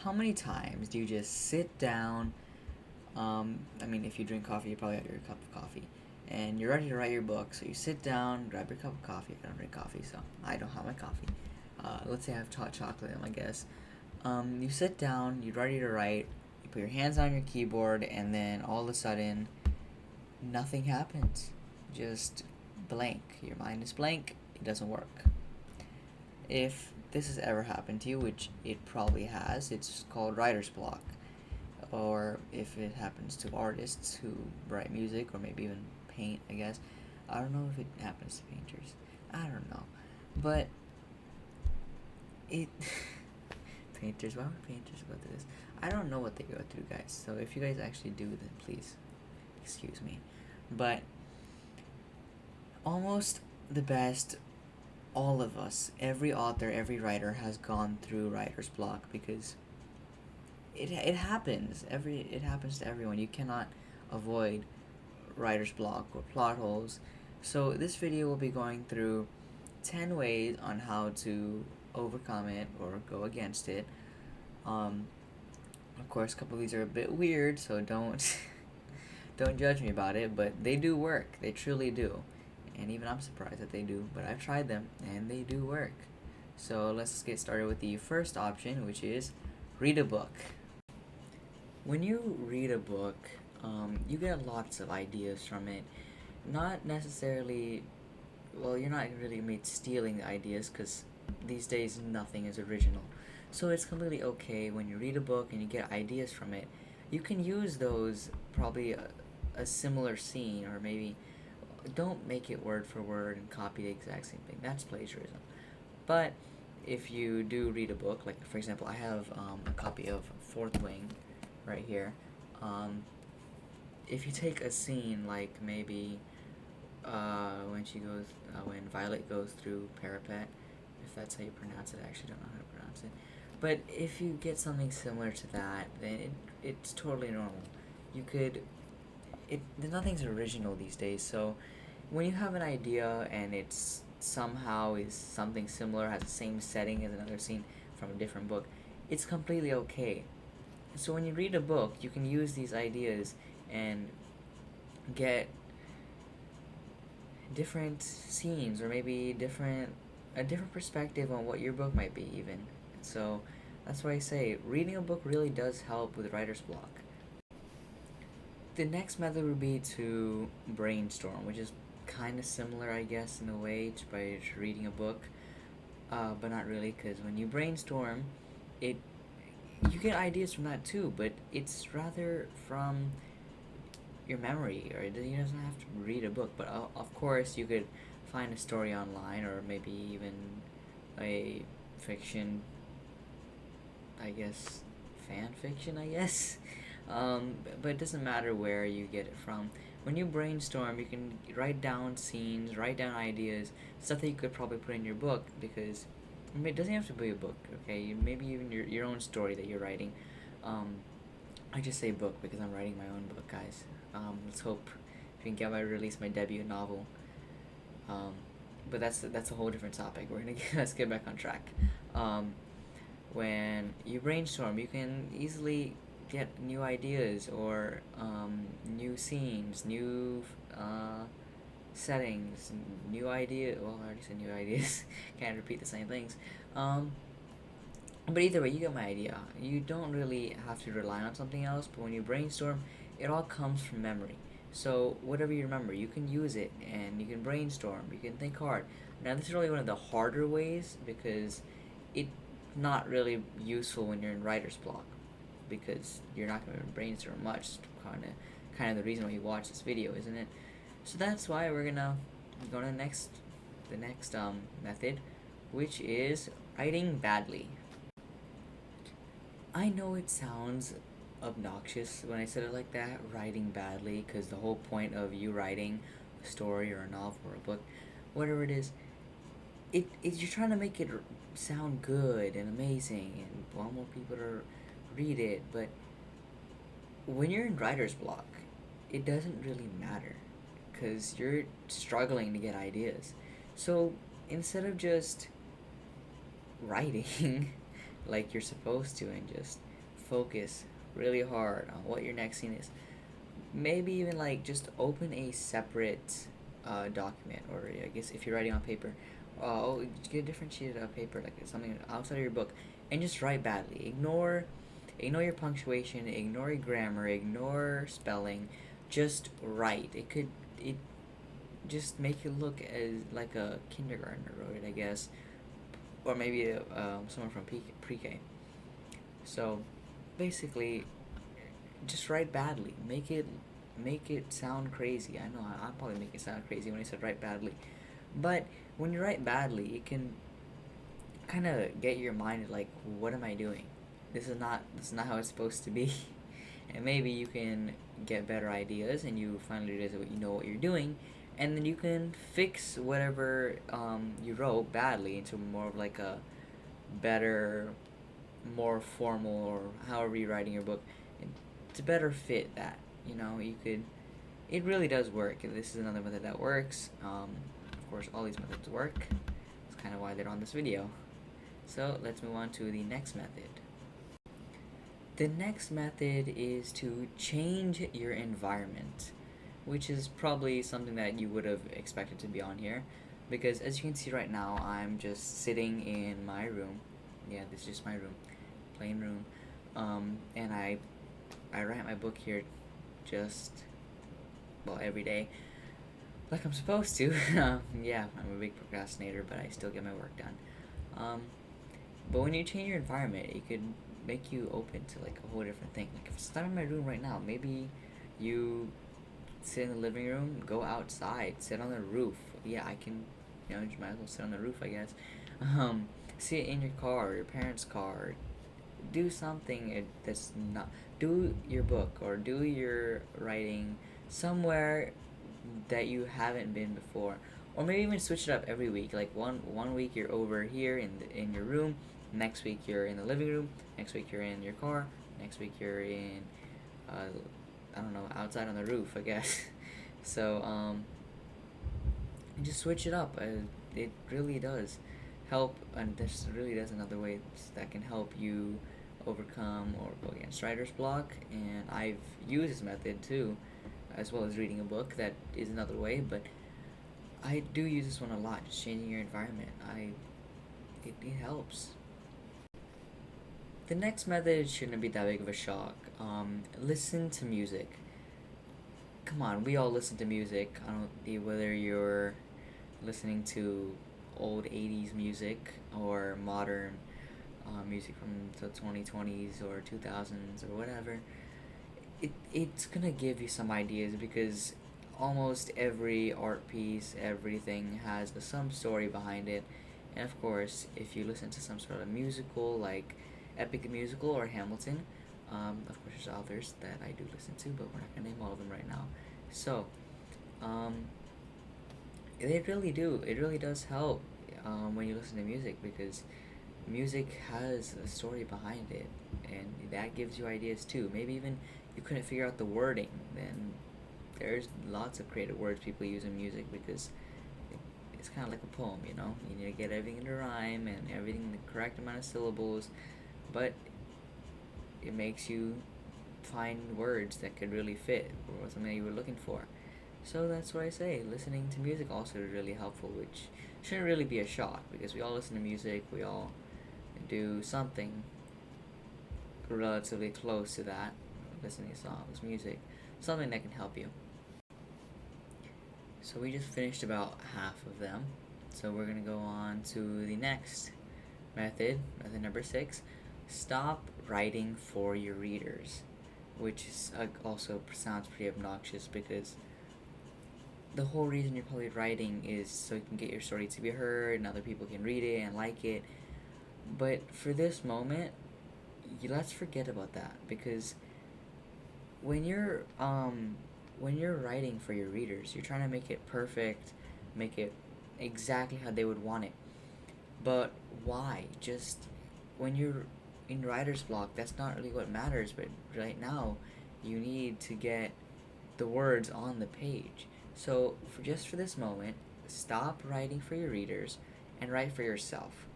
how many times do you just sit down? I mean, if you drink coffee, you probably have your cup of coffee, and you're ready to write your book. So you sit down, grab your cup of coffee. I don't drink coffee, so I don't have my coffee. Let's say I have hot chocolate in my guess. You sit down, you're ready to write. You put your hands on your keyboard, and then all of a sudden, nothing happens. Just blank. Your mind is blank. It doesn't work. If this has ever happened to you, which it probably has, it's called writer's block. Or if it happens to artists who write music or maybe even paint, I guess. I don't know if it happens to painters. I don't know. But it. Painters, why would painters go through this? I don't know what they go through, guys. So if you guys actually do, then please excuse me. But almost the best, all of us, every author, every writer has gone through writer's block because it happens. It happens to everyone. You cannot avoid writer's block or plot holes. So this video will be going through 10 ways on how to overcome it or go against it. Of course, a couple of these are a bit weird, so don't don't judge me about it, but they do work. They truly do. And even I'm surprised that they do, but I've tried them and they do work. So let's get started with the first option, which is read a book. When you read a book, you get lots of ideas from it. Not necessarily, well, you're not really made stealing the ideas because these days nothing is original. So it's completely okay when you read a book and you get ideas from it. You can use those, probably a similar scene, or maybe don't make it word for word and copy the exact same thing. That's plagiarism. But if you do read a book, like for example, I have a copy of Fourth Wing right here. Um, if you take a scene like maybe when Violet goes through Parapet, if that's how you pronounce it, I actually don't know how to pronounce it. But if you get something similar to that, then it's totally normal. You could, nothing's original these days, so when you have an idea and it's somehow is something similar, has the same setting as another scene from a different book, it's completely okay. So when you read a book, you can use these ideas and get different scenes or maybe a different perspective on what your book might be even. So that's why I say reading a book really does help with writer's block. The next method would be to brainstorm, which is kind of similar, I guess, in a way to by reading a book, but not really, because when you brainstorm, it you get ideas from that too, but it's rather from your memory, or you don't have to read a book. But of course, you could find a story online, or maybe even a fiction, I guess, fan fiction, I guess. But it doesn't matter where you get it from. When you brainstorm, you can write down scenes, write down ideas, stuff that you could probably put in your book because I mean, it doesn't have to be a book, okay? Maybe even your own story that you're writing. Um, I just say book because I'm writing my own book, guys. Let's hope if we can get release my debut novel. Um, but that's a whole different topic. We're gonna let's get back on track. Um, when you brainstorm, you can easily get new ideas or new scenes, new settings, new idea. Well, I already said new ideas. Can't repeat the same things. Um, but either way, you get my idea. You don't really have to rely on something else, but when you brainstorm, it all comes from memory. So whatever you remember, you can use it and you can brainstorm, you can think hard. Now this is really one of the harder ways because it's not really useful when you're in writer's block because you're not going to brainstorm much. Kind of the reason why you watch this video, isn't it? So that's why we're gonna go to the next method, which is writing badly. I know it sounds obnoxious when I said it like that, writing badly, because the whole point of you writing a story or a novel or a book, whatever it is, you're trying to make it sound good and amazing and want more people to read it, but when you're in writer's block, it doesn't really matter because you're struggling to get ideas. So instead of just writing like you're supposed to and just focus really hard on what your next scene is. Maybe even like just open a separate document, or I guess if you're writing on paper, get a different sheet of paper, like something outside of your book, and just write badly. Ignore your punctuation, ignore your grammar, ignore spelling. Just write. It just make it look as like a kindergartner wrote it, I guess, or maybe someone from pre-K. So basically, just write badly. Make it sound crazy. I know I probably make it sound crazy when I said write badly, but when you write badly, it can kind of get your mind like, what am I doing? This is not how it's supposed to be, and maybe you can get better ideas, and you finally realize what you know what you're doing, and then you can fix whatever you wrote badly into more of like a better, more formal, or however you're writing your book, to better fit that. You could. It really does work. This is another method that works. Of course, all these methods work. That's kind of why they're on this video. So let's move on to the next method. The next method is to change your environment, which is probably something that you would have expected to be on here, because as you can see right now, I'm just sitting in my room. Yeah, this is just my room, plain room, and I write my book here, just well every day, like I'm supposed to. Yeah, I'm a big procrastinator, but I still get my work done. Um, but when you change your environment, it could make you open to like a whole different thing. Like if I'm in my room right now, maybe you sit in the living room, go outside, sit on the roof. Yeah, I can, you might as well sit on the roof, I guess. Um, Sit in your car, your parents' car. Do something that's not. Do your book or do your writing somewhere that you haven't been before, or maybe even switch it up every week. Like one week you're over here in your room, next week you're in the living room, next week you're in your car, next week you're in, uh, I don't know, outside on the roof, I guess. So just switch it up. It really does help, and this really does another way that can help you overcome or go against writer's block. And I've used this method too, as well as reading a book. That is another way, but I do use this one a lot. Just changing your environment. It helps. The next method shouldn't be that big of a shock. Listen to music. Come on, we all listen to music. I don't whether you're listening to old '80s music or modern music from the 2020s or 2000s or whatever. It's gonna give you some ideas, because almost every art piece, everything has some story behind it. And of course, if you listen to some sort of musical like Epic the Musical or Hamilton, of course there's authors that I do listen to, but we're not gonna name all of them right now. So, um, it really does help when you listen to music, because music has a story behind it, and that gives you ideas too. Maybe even you couldn't figure out the wording, then there's lots of creative words people use in music, because it's kind of like a poem, You need to get everything into rhyme and everything the correct amount of syllables, but it makes you find words that could really fit or something that you were looking for. So that's why I say listening to music also is really helpful, which shouldn't really be a shock, because we all listen to music, we all do something relatively close to that, listening to songs, music, something that can help you. So we just finished about half of them. So we're going to go on to the next method number 6. Stop writing for your readers, which is also sounds pretty obnoxious, because the whole reason you're probably writing is so you can get your story to be heard and other people can read it and like it. But for this moment, let's forget about that, because when you're writing for your readers, you're trying to make it perfect, make it exactly how they would want it. But why? Just when you're in writer's block, that's not really what matters. But right now, you need to get the words on the page. So for this moment, stop writing for your readers and write for yourself.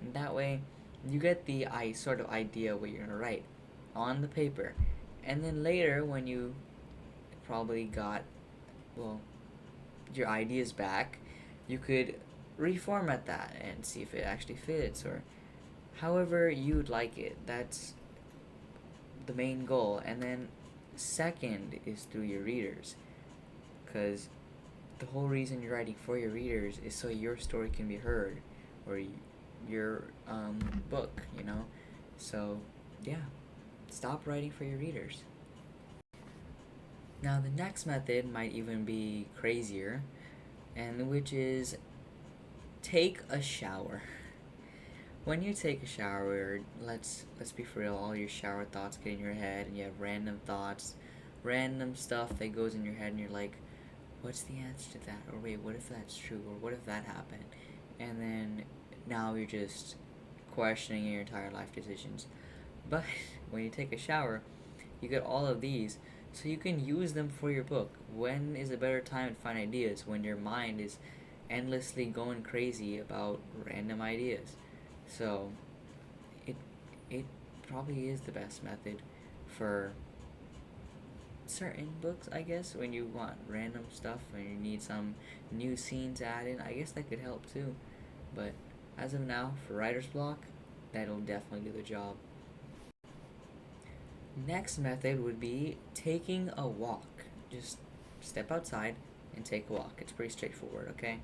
And that way, you get the sort of idea what you're gonna write. on the paper, and then later when you probably got, well, your ideas back, you could reformat that and see if it actually fits or however you'd like it. That's the main goal. And then second is through your readers, because the whole reason you're writing for your readers is so your story can be heard, or your book, you know. So yeah, stop writing for your readers. Now the next method might even be crazier, and which is take a shower. When you take a shower, let's be for real, all your shower thoughts get in your head and you have random thoughts, random stuff that goes in your head and you're like, what's the answer to that? Or wait, what if that's true? Or what if that happened? And then now you're just questioning your entire life decisions. But when you take a shower, you get all of these so you can use them for your book. When is a better time to find ideas? When your mind is endlessly going crazy about random ideas. So it it probably is the best method for certain books, I guess, when you want random stuff and you need some new scenes added. I guess that could help too. But as of now, for writer's block, that'll definitely do the job. Next method would be taking a walk. Just step outside and take a walk. It's pretty straightforward, okay?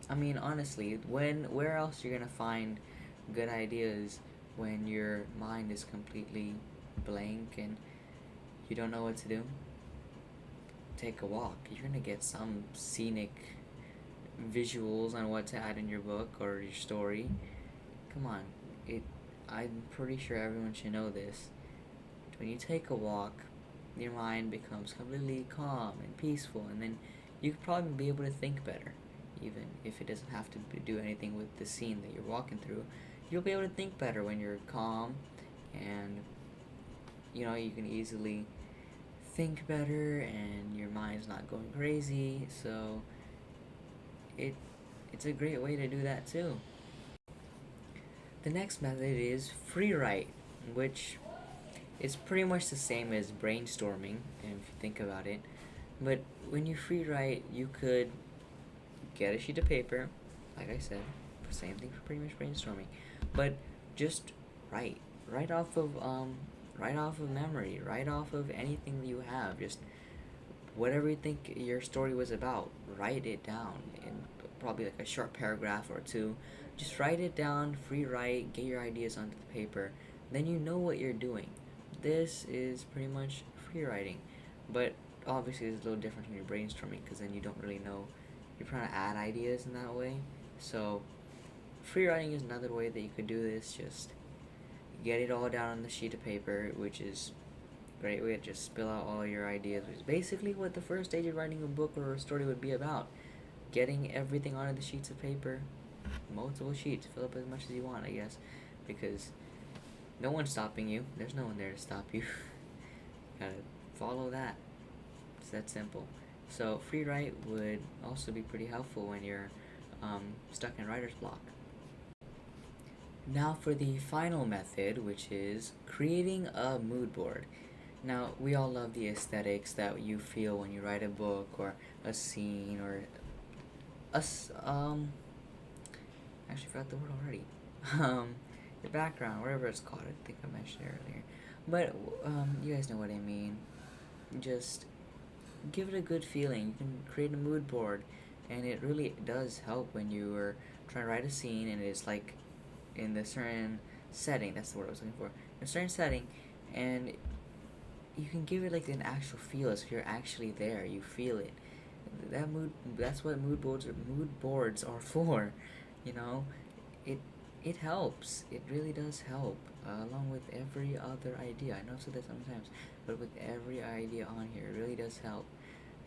I mean, honestly, where else you're gonna find good ideas when your mind is completely blank and you don't know what to do? Take a walk. You're gonna get some scenic visuals on what to add in your book or your story. Come on, it. I'm pretty sure everyone should know this. When you take a walk, your mind becomes completely calm and peaceful, and then you could probably be able to think better, even if it doesn't have to do anything with the scene that you're walking through. You'll be able to think better when you're calm, and you can easily think better, and your mind's not going crazy. So it it's a great way to do that too. The next method is free write, which is pretty much the same as brainstorming, if you think about it. But when you free write, you could get a sheet of paper, like I said, same thing for pretty much brainstorming, but just write, write off of write off of memory, write off of anything that you have, just whatever you think your story was about, write it down in probably like a short paragraph or two. Just write it down, free write, get your ideas onto the paper. Then you know what you're doing. This is pretty much free writing, but obviously it's a little different from your brainstorming because then you don't really know. You're trying to add ideas in that way. So free writing is another way that you could do this. Just get it all down on the sheet of paper, which is great way to just spill out all your ideas, which is basically what the first stage of writing a book or a story would be about. Getting everything onto the sheets of paper, multiple sheets, fill up as much as you want, I guess, because no one's stopping you. There's no one there to stop you. Gotta follow that. It's that simple. So free write would also be pretty helpful when you're stuck in writer's block. Now for the final method, which is creating a mood board. Now, we all love the aesthetics that you feel when you write a book or a scene or actually forgot the word already. Um, the background, whatever it's called. I think I mentioned it earlier. But you guys know what I mean. Just give it a good feeling. You can create a mood board, and it really does help when you are trying to write a scene and it's like in the certain setting. That's the word I was looking for. In a certain setting, and you can give it like an actual feel as if you're actually there. You feel it. That mood. That's what mood boards are for. You know, it it helps. It really does help. Along with every other idea. I know I said that sometimes, but with every idea on here, it really does help.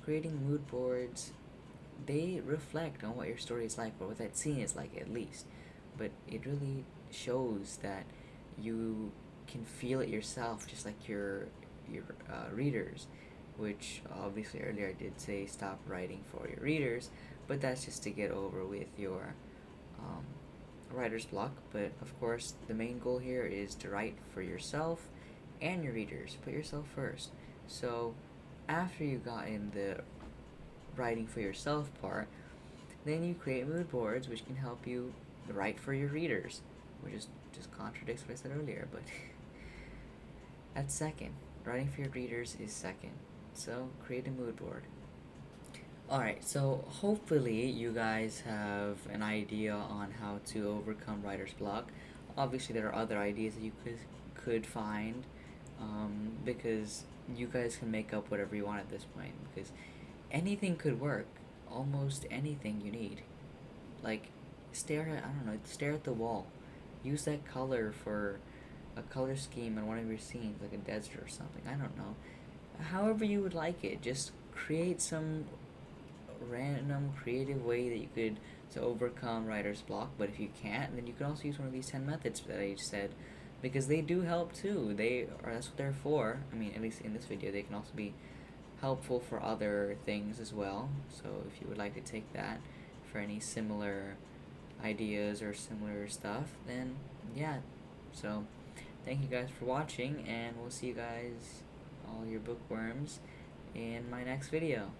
Creating mood boards, they reflect on what your story is like or what that scene is like at least. But it really shows that you can feel it yourself, just like your readers. Which obviously earlier I did say stop writing for your readers, but that's just to get over with your um, writer's block. But of course, the main goal here is to write for yourself and your readers. Put yourself first. So after you got in the writing for yourself part, then you create mood boards, which can help you write for your readers, which is just contradicts what I said earlier, but that's second. Writing for your readers is second. So create a mood board. Alright, so hopefully you guys have an idea on how to overcome writer's block. Obviously, there are other ideas that you could find, because you guys can make up whatever you want at this point. Because anything could work, almost anything you need. Like, stare at the wall. Use that color for a color scheme in one of your scenes, like a desert or something. I don't know. However you would like it, just create some random creative way that you could to overcome writer's block. But if you can't, then you can also use one of these 10 methods that I said, because they do help too. That's what they're for. I mean, at least in this video, they can also be helpful for other things as well. So if you would like to take that for any similar ideas or similar stuff, then yeah. So thank you guys for watching, and we'll see you guys, all your bookworms, in my next video.